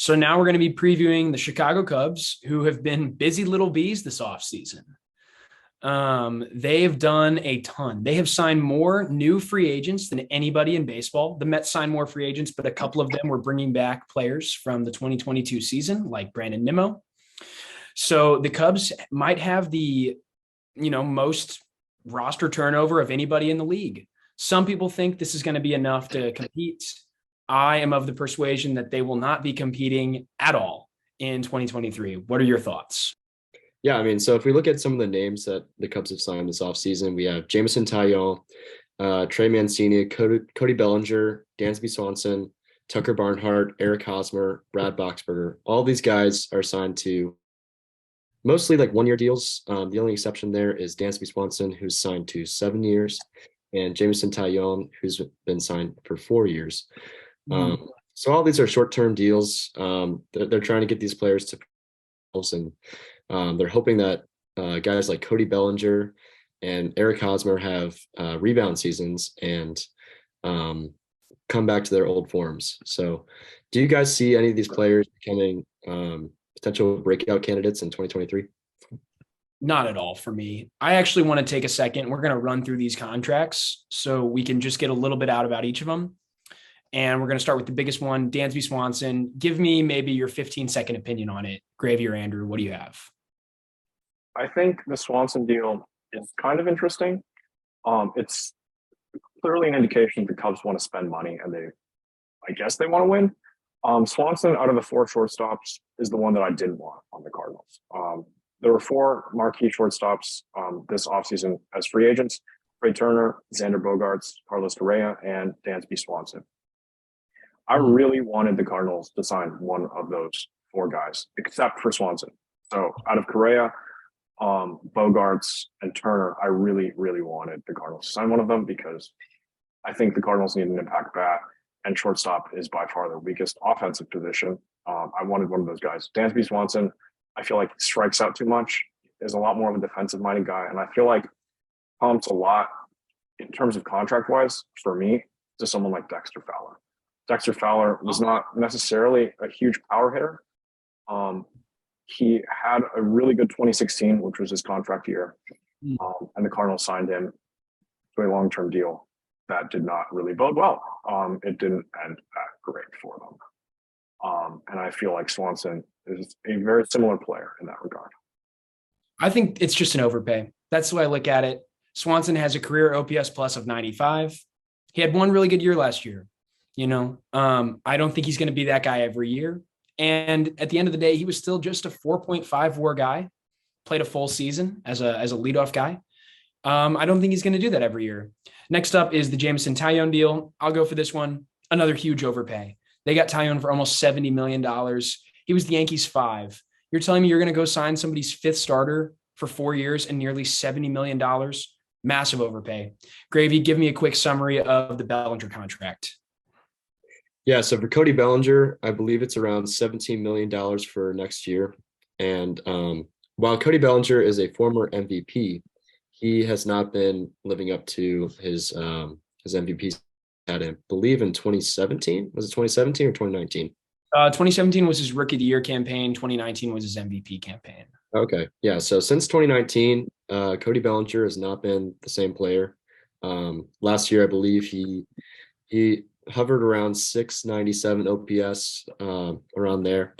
So now we're going to be previewing the Chicago Cubs, who have been busy little bees this offseason. They have done a ton. They have signed more new free agents than anybody in baseball. The Mets signed more free agents, but a couple of them were bringing back players from the 2022 season, like Brandon Nimmo. So the Cubs might have the, most roster turnover of anybody in the league. Some people think this is going to be enough to compete. I am of the persuasion that they will not be competing at all in 2023. What are your thoughts? Yeah, I mean, so if we look at some of the names that the Cubs have signed this offseason, we have Jameson Taillon, Trey Mancini, Cody Bellinger, Dansby Swanson, Tucker Barnhart, Eric Hosmer, Brad Boxberger. All these guys are signed to mostly like 1-year deals. The only exception there is Dansby Swanson, who's signed to 7 years, and Jameson Taillon, who's been signed for 4 years. So all these are short-term deals. They're trying to get these players to and they're hoping that guys like Cody Bellinger and Eric Hosmer have rebound seasons and come back to their old forms. So do you guys see any of these players becoming potential breakout candidates in 2023? Not at all for me. I actually want to take a second. We're going to run through these contracts so we can just get a little bit out about each of them. And we're going to start with the biggest one, Dansby Swanson. Give me maybe your 15-second opinion on it. Gravy or Andrew, what do you have? I think the Swanson deal is kind of interesting. It's clearly an indication the Cubs want to spend money, and I guess they want to win. Swanson, out of the 4 shortstops, is the one that I didn't want on the Cardinals. There were 4 marquee shortstops this offseason as free agents: Trey Turner, Xander Bogaerts, Carlos Correa, and Dansby Swanson. I really wanted the Cardinals to sign one of those 4 guys, except for Swanson. So out of Correa, Bogaerts, and Turner, I really, really wanted the Cardinals to sign one of them because I think the Cardinals need an impact bat, and shortstop is by far their weakest offensive position. I wanted one of those guys. Dansby Swanson, I feel like strikes out too much, is a lot more of a defensive-minded guy, and I feel like pumps a lot in terms of contract-wise for me to someone like Dexter Fowler. Dexter Fowler was not necessarily a huge power hitter. He had a really good 2016, which was his contract year, and the Cardinals signed him to a long-term deal that did not really bode well. It didn't end that great for them. And I feel like Swanson is a very similar player in that regard. I think it's just an overpay. That's the way I look at it. Swanson has a career OPS plus of 95. He had one really good year last year. I don't think he's going to be that guy every year. And at the end of the day, he was still just a 4.5 WAR guy, played a full season as a leadoff guy. I don't think he's going to do that every year. Next up is the Jameson Taillon deal. I'll go for this one. Another huge overpay. They got Taillon for almost $70 million. He was the Yankees' 5. You're telling me you're going to go sign somebody's 5th starter for 4 years and nearly $70 million? Massive overpay. Gravy, give me a quick summary of the Bellinger contract. Yeah, so for Cody Bellinger, I believe it's around $17 million for next year. And while Cody Bellinger is a former MVP, he has not been living up to his MVP at, I believe, in 2017. Was it 2017 or 2019? 2017 was his Rookie of the Year campaign. 2019 was his MVP campaign. Okay, yeah. So since 2019, Cody Bellinger has not been the same player. Last year, I believe he hovered around 697 OPS, around there,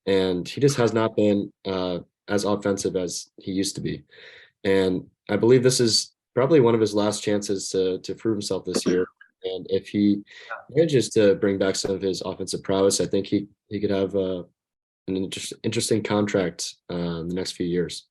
and he just has not been as offensive as he used to be. And I believe this is probably one of his last chances to prove himself this year. And if he manages to bring back some of his offensive prowess, I think he could have an interesting contract in the next few years.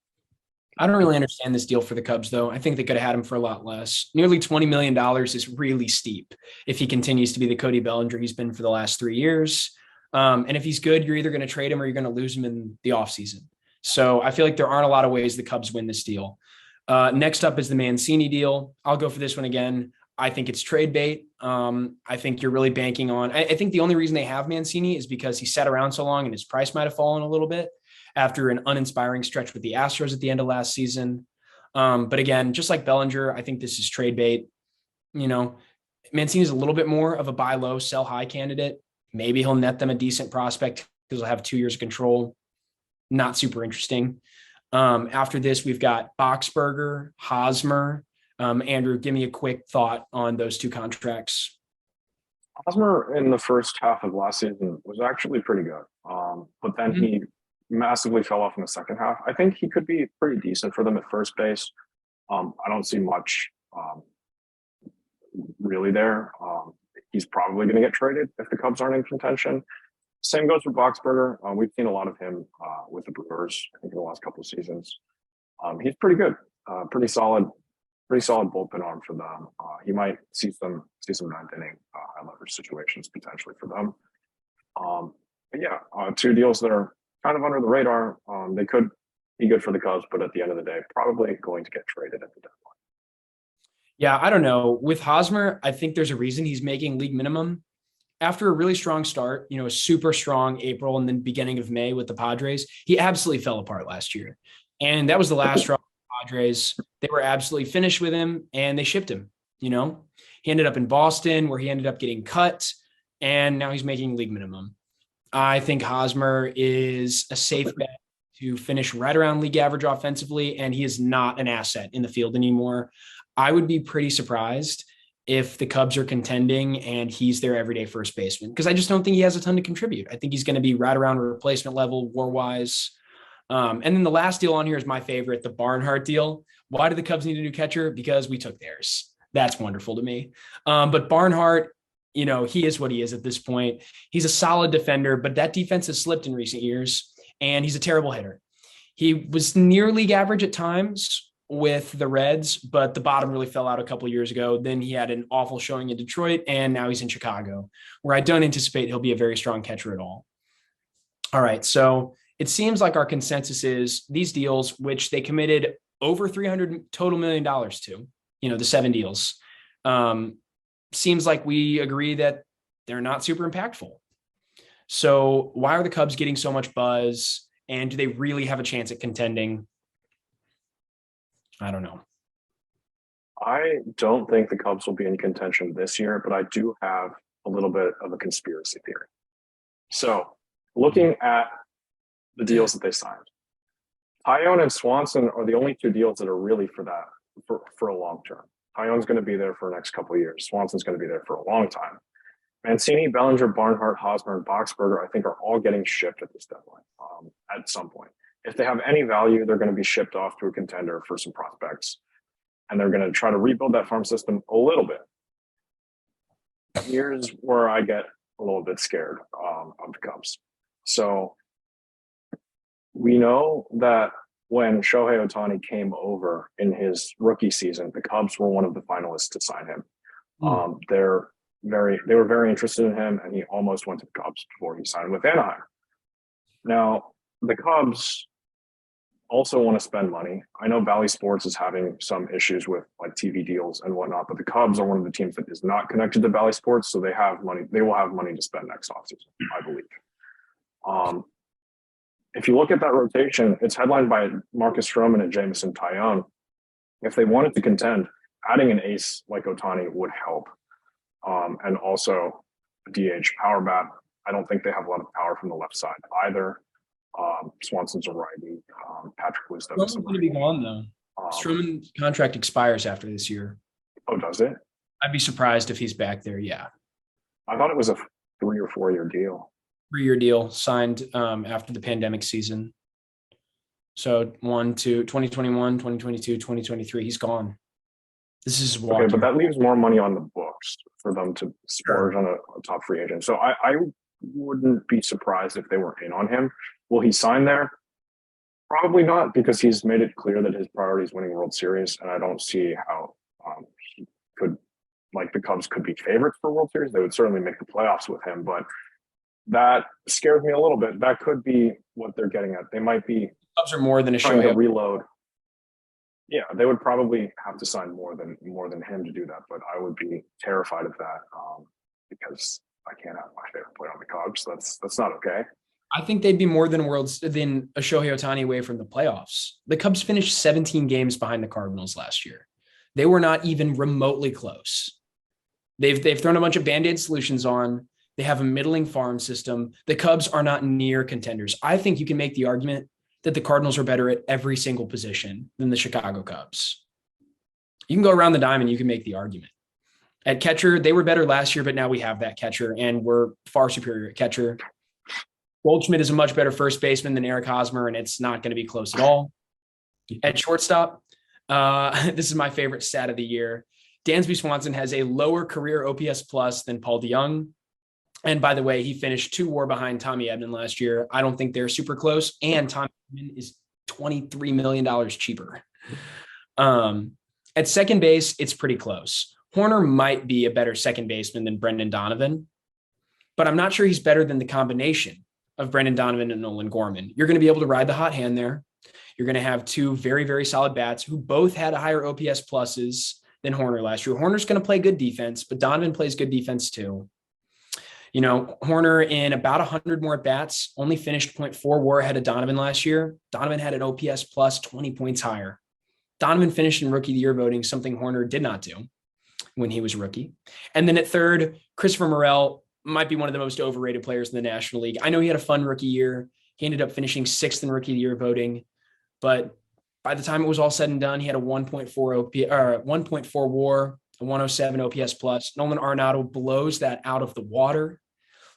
I don't really understand this deal for the Cubs, though. I think they could have had him for a lot less. Nearly $20 million is really steep if he continues to be the Cody Bellinger he's been for the last 3 years. And if he's good, you're either going to trade him or you're going to lose him in the offseason. So I feel like there aren't a lot of ways the Cubs win this deal. Next up is the Mancini deal. I'll go for this one again. I think it's trade bait. I think you're really banking on – I think the only reason they have Mancini is because he sat around so long and his price might have fallen a little bit after an uninspiring stretch with the Astros at the end of last season. But again, just like Bellinger, I think this is trade bait. Mancini is a little bit more of a buy low, sell high candidate. Maybe he'll net them a decent prospect because he'll have 2 years of control. Not super interesting. After this, we've got Boxberger, Hosmer. Andrew, give me a quick thought on those two contracts. Hosmer in the first half of last season was actually pretty good, but then he massively fell off in the second half. I think he could be pretty decent for them at first base. I don't see much really there. He's probably going to get traded if the Cubs aren't in contention. Same goes for Boxberger. We've seen a lot of him with the Brewers, I think, in the last couple of seasons. He's pretty good, pretty solid bullpen arm for them. He might see some ninth inning high leverage situations potentially for them. But yeah, two deals that are kind of under the radar. They could be good for the Cubs, but at the end of the day, probably going to get traded at the deadline. Yeah, I don't know. With Hosmer, I think there's a reason he's making league minimum. After a really strong start, a super strong April and then beginning of May with the Padres, he absolutely fell apart last year. And that was the last straw. Padres, they were absolutely finished with him and they shipped him. He ended up in Boston where he ended up getting cut and now he's making league minimum. I think Hosmer is a safe bet to finish right around league average offensively, and he is not an asset in the field anymore. I would be pretty surprised if the Cubs are contending and he's their everyday first baseman, because I just don't think he has a ton to contribute. I think he's going to be right around replacement level war-wise. And then the last deal on here is my favorite, the Barnhart deal. Why do the Cubs need a new catcher? Because we took theirs. That's wonderful to me. But Barnhart, he is what he is at this point. He's a solid defender, but that defense has slipped in recent years, and he's a terrible hitter. He was near league average at times with the Reds, but the bottom really fell out a couple of years ago. Then he had an awful showing in Detroit, and now he's in Chicago, where I don't anticipate he'll be a very strong catcher at all. All right, so it seems like our consensus is these deals, which they committed over $300 total million to, the 7 deals, seems like we agree that they're not super impactful. So why are the Cubs getting so much buzz, and do they really have a chance at contending? I don't know. I don't think the Cubs will be in contention this year, but I do have a little bit of a conspiracy theory. So looking at the deals that they signed, Taillon and Swanson are the only 2 deals that are really for a long term. Taillon's going to be there for the next couple of years. Swanson's going to be there for a long time. Mancini, Bellinger, Barnhart, Hosmer, and Boxberger, I think, are all getting shipped at this deadline at some point. If they have any value, they're going to be shipped off to a contender for some prospects, and they're going to try to rebuild that farm system a little bit. Here's where I get a little bit scared of the Cubs. So we know that when Shohei Ohtani came over in his rookie season, the Cubs were one of the finalists to sign him. They were very interested in him, and he almost went to the Cubs before he signed with Anaheim. Now, the Cubs also want to spend money. I know Bally Sports is having some issues with like TV deals and whatnot, but the Cubs are one of the teams that is not connected to Bally Sports, so they have money. They will have money to spend next offseason, I believe. If you look at that rotation, it's headlined by Marcus Stroman and Jameson Taillon. If they wanted to contend, adding an ace like Ohtani would help. And also DH power bat. I don't think they have a lot of power from the left side either. Swanson's a righty. Patrick Wisdom is going to be gone though. Stroman's contract expires after this year. Oh, does it? I'd be surprised if he's back there. Yeah. I thought it was a 3 or 4 year deal. 3-year deal signed after the pandemic season. So 2021, 2022, 2023, he's gone. This is okay, but that leaves more money on the books for them to splurge on a top free agent. So I wouldn't be surprised if they were in on him. Will he sign there? Probably not, because he's made it clear that his priority is winning World Series, and I don't see how he could, like, the Cubs could be favorites for World Series. They would certainly make the playoffs with him, but that scares me a little bit. That could be what they're getting at. They might be Cubs are more than a trying to show. reload. Yeah, they would probably have to sign more than him to do that, but I would be terrified of that because I can't have my favorite player on the Cubs. That's not okay. I think they'd be more than a Shohei Ohtani away from the playoffs. The Cubs finished 17 games behind the Cardinals last year. They were not even remotely close. They've thrown a bunch of Band-Aid solutions on. They have a middling farm system. The Cubs are not near contenders. I think you can make the argument that the Cardinals are better at every single position than the Chicago Cubs. You can go around the diamond. You can make the argument. At catcher, they were better last year, but now we have that catcher, and we're far superior at catcher. Goldschmidt is a much better first baseman than Eric Hosmer, and it's not going to be close at all. At shortstop, this is my favorite stat of the year. Dansby Swanson has a lower career OPS plus than Paul DeJong. And by the way, he finished 2 WAR behind Tommy Edman last year. I don't think they're super close. And Tommy Edman is $23 million cheaper. At second base, it's pretty close. Hoerner might be a better second baseman than Brendan Donovan, but I'm not sure he's better than the combination of Brendan Donovan and Nolan Gorman. You're going to be able to ride the hot hand there. You're going to have 2 very, very solid bats who both had higher OPS pluses than Hoerner last year. Hoerner's going to play good defense, but Donovan plays good defense too. You know, Hoerner in about 100 more bats only finished 0.4 WAR ahead of Donovan last year. Donovan had an OPS plus 20 points higher. Donovan finished in Rookie of the Year voting, something Hoerner did not do when he was rookie. And then at third, Christopher Morel might be one of the most overrated players in the National League. I know he had a fun rookie year. He ended up finishing 6th in Rookie of the Year voting, but by the time it was all said and done, he had a 1.4 WAR, a 107 OPS plus. Nolan Arenado blows that out of the water.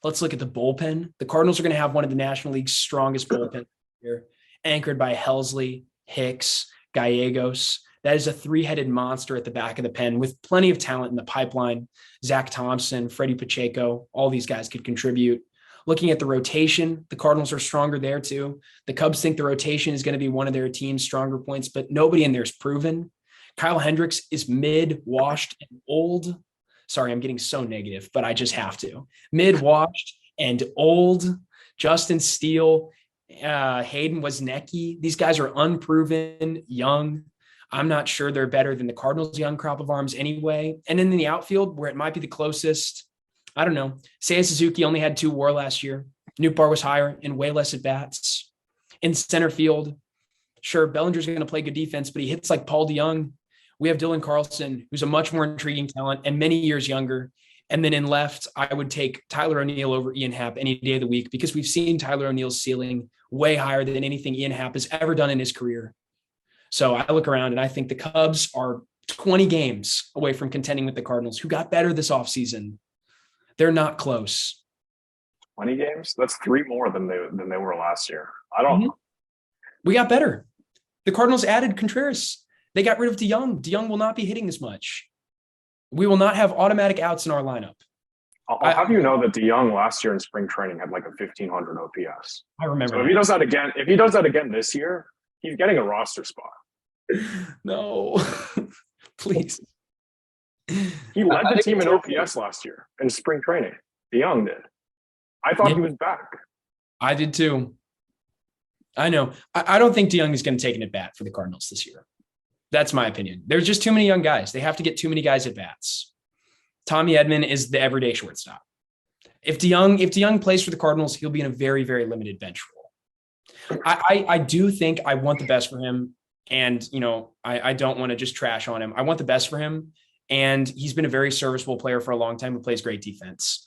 Let's look at the bullpen. The Cardinals are going to have one of the National League's strongest bullpens here, anchored by Helsley, Hicks, Gallegos. That is a 3-headed monster at the back of the pen with plenty of talent in the pipeline. Zach Thompson, Freddie Pacheco, all these guys could contribute. Looking at the rotation, the Cardinals are stronger there too. The Cubs think the rotation is going to be one of their team's stronger points, but nobody in there is proven. Kyle Hendricks is mid-washed and old. Sorry, I'm getting so negative, but I just have to. Mid-washed and old. Justin Steele, Hayden Wozniacki. These guys are unproven, young. I'm not sure they're better than the Cardinals' young crop of arms anyway. And then in the outfield, where it might be the closest, I don't know. Seiya Suzuki only had 2 WAR last year. Nootbaar was higher and way less at bats. In center field, sure, Bellinger's going to play good defense, but he hits like Paul DeJong. We have Dylan Carlson, who's a much more intriguing talent and many years younger. And then in left, I would take Tyler O'Neill over Ian Happ any day of the week because we've seen Tyler O'Neill's ceiling way higher than anything Ian Happ has ever done in his career. So I look around and I think the Cubs are 20 games away from contending with the Cardinals, who got better this offseason. They're not close. 20 games? That's 3 more than they were last year. I don't know. We got better. The Cardinals added Contreras. They got rid of DeJong. DeJong will not be hitting as much. We will not have automatic outs in our lineup. I'll have you know that DeJong last year in spring training had like a 1,500 OPS. I remember. So if he does that again this year, he's getting a roster spot. No, please. He led the team in OPS last year in spring training. DeJong did. I thought he was back. I did too. I know. I don't think DeJong is going to take an at bat for the Cardinals this year. That's my opinion. There's just too many young guys. They have to get too many guys at bats. Tommy Edman is the everyday shortstop. If DeJong plays for the Cardinals, he'll be in a very, very limited bench role. I do think I want the best for him. And, you know, I don't want to just trash on him. I want the best for him. And he's been a very serviceable player for a long time who plays great defense.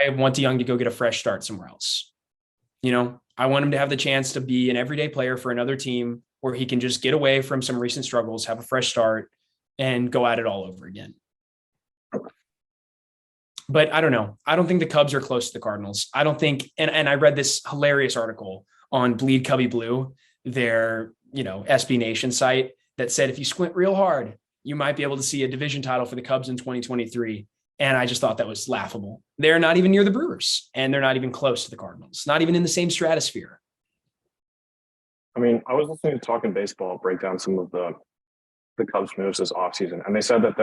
I want DeJong to go get a fresh start somewhere else. You know, I want him to have the chance to be an everyday player for another team where he can just get away from some recent struggles, have a fresh start, and go at it all over again. But I don't know. I don't think the Cubs are close to the Cardinals. I don't think, and I read this hilarious article on Bleed Cubby Blue, their, you know, SB Nation site, that said if you squint real hard, you might be able to see a division title for the Cubs in 2023. And I just thought that was laughable. They're not even near the Brewers, and they're not even close to the Cardinals, not even in the same stratosphere. I mean, I was listening to Talking Baseball break down some of the Cubs moves this offseason, and they said that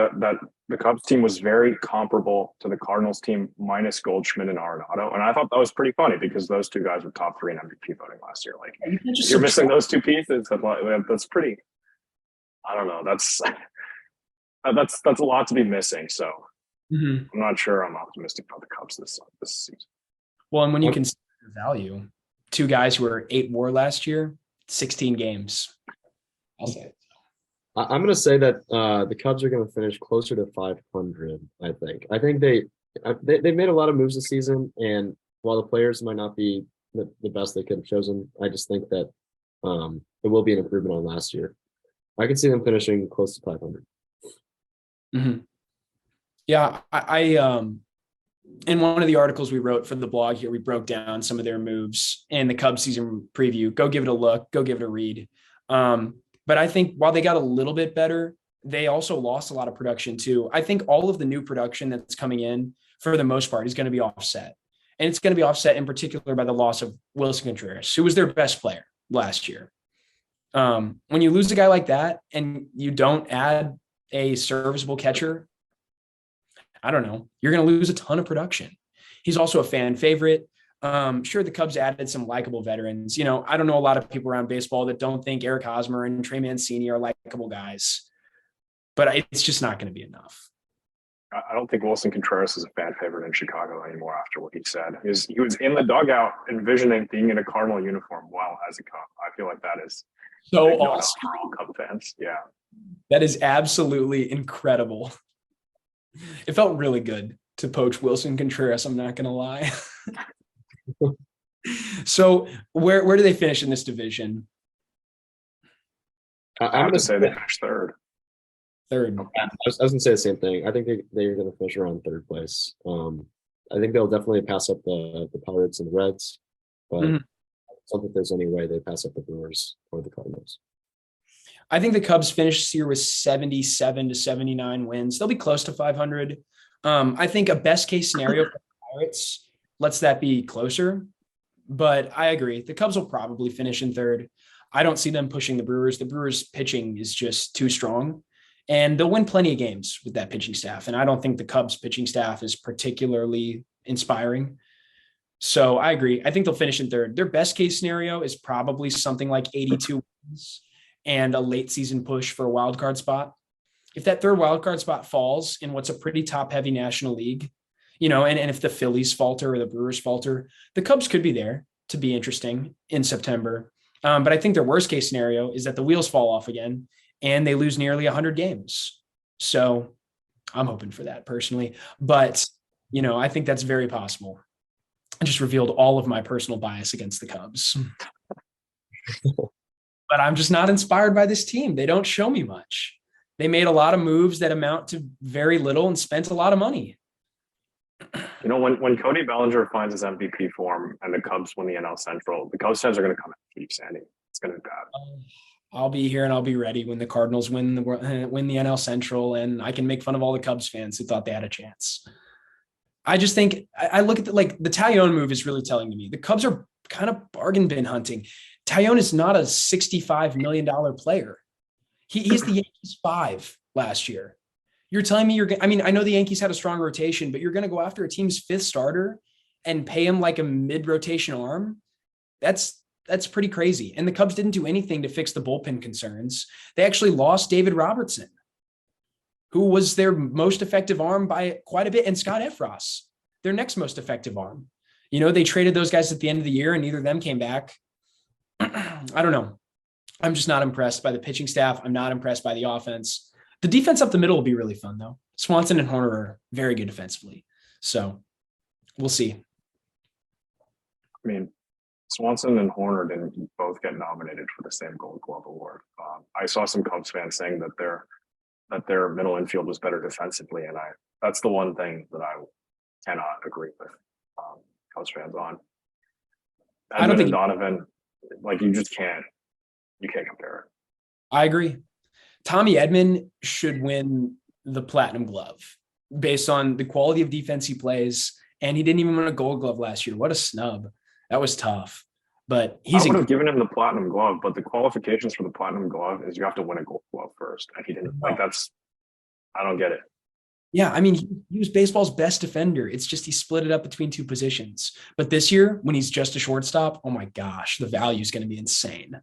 the Cubs team was very comparable to the Cardinals team minus Goldschmidt and Arenado. And I thought that was pretty funny because those 2 guys were top 3 in MVP voting last year. Like, if you're missing those 2 pieces, that's pretty, I don't know. That's a lot to be missing. So I'm not sure I'm optimistic about the Cubs this season. Well, and when you consider the value, 2 guys who were 8 WAR last year, 16 games. I'll say it. I'm going to say that the Cubs are going to finish closer to 500, I think. I think They made a lot of moves this season, and while the players might not be the best they could have chosen, I just think that it will be an improvement on last year. I can see them finishing close to 500. Mm-hmm. Yeah, in one of the articles we wrote for the blog here, we broke down some of their moves in the Cubs season preview. Go give it a look. Go give it a read. But I think while they got a little bit better, they also lost a lot of production too. I think all of the new production that's coming in, for the most part, is going to be offset. And it's going to be offset in particular by the loss of Wilson Contreras, who was their best player last year. When you lose a guy like that and you don't add a serviceable catcher, I don't know, you're going to lose a ton of production. He's also a fan favorite. Sure, the Cubs added some likable veterans. I don't know a lot of people around baseball that don't think Eric Hosmer and Trey Mancini are likable guys, but it's just not going to be enough. I don't think Wilson Contreras is a fan favorite in Chicago anymore after what he said. He was in the dugout envisioning being in a Cardinal uniform while as a Cub. I feel like that is so awesome for all Cub fans. Yeah. That is absolutely incredible. It felt really good to poach Wilson Contreras, I'm not going to lie. So where do they finish in this division? I have to say they finished third. Third. I was going to say the same thing. I think they're going to finish around third place. I think they'll definitely pass up the Pirates and the Reds, but I don't think there's any way they pass up the Brewers or the Cardinals. I think the Cubs finished this year with 77 to 79 wins. They'll be close to 500. I think a best case scenario for the Pirates lets that be closer, but I agree. The Cubs will probably finish in third. I don't see them pushing the Brewers. The Brewers pitching is just too strong, and they'll win plenty of games with that pitching staff. And I don't think the Cubs pitching staff is particularly inspiring. So I agree. I think they'll finish in third. Their best case scenario is probably something like 82 wins and a late season push for a wild card spot. If that third wild card spot falls in what's a pretty top heavy National League, and if the Phillies falter or the Brewers falter, the Cubs could be there to be interesting in September. But I think their worst case scenario is that the wheels fall off again and they lose nearly 100 games. So I'm hoping for that personally, but I think that's very possible. I just revealed all of my personal bias against the Cubs. But I'm just not inspired by this team. They don't show me much. They made a lot of moves that amount to very little and spent a lot of money. When Cody Bellinger finds his MVP form and the Cubs win the NL Central, the Cubs fans are going to come and keep Sandy. It's going to be bad. I'll be here and I'll be ready when the Cardinals win the NL Central, and I can make fun of all the Cubs fans who thought they had a chance. I just think I look at the Taillon move is really telling to me. The Cubs are kind of bargain bin hunting. Taillon is not a $65 million player. He's the Yankees 5 last year. You're telling me I know the Yankees had a strong rotation, but you're going to go after a team's 5th starter and pay him like a mid-rotation arm? That's pretty crazy. And the Cubs didn't do anything to fix the bullpen concerns. They actually lost David Robertson, who was their most effective arm by quite a bit, and Scott Efros, their next most effective arm. They traded those guys at the end of the year, and neither of them came back. I don't know. I'm just not impressed by the pitching staff. I'm not impressed by the offense. The defense up the middle will be really fun, though. Swanson and Horner are very good defensively. So we'll see. I mean, Swanson and Horner didn't both get nominated for the same Gold Glove award. I saw some Cubs fans saying that their middle infield was better defensively, and that's the one thing that I cannot agree with Cubs fans on. Edman and Donovan, you just can't compare it. I agree. Tommy Edman should win the Platinum Glove based on the quality of defense he plays, and he didn't even win a Gold Glove last year. What a snub. That was tough. But I would have given him the Platinum Glove, but the qualifications for the Platinum Glove is you have to win a Gold Glove first, and he didn't. I don't get it. Yeah, I mean, he was baseball's best defender. It's just he split it up between 2 positions. But this year, when he's just a shortstop, oh my gosh, the value is going to be insane.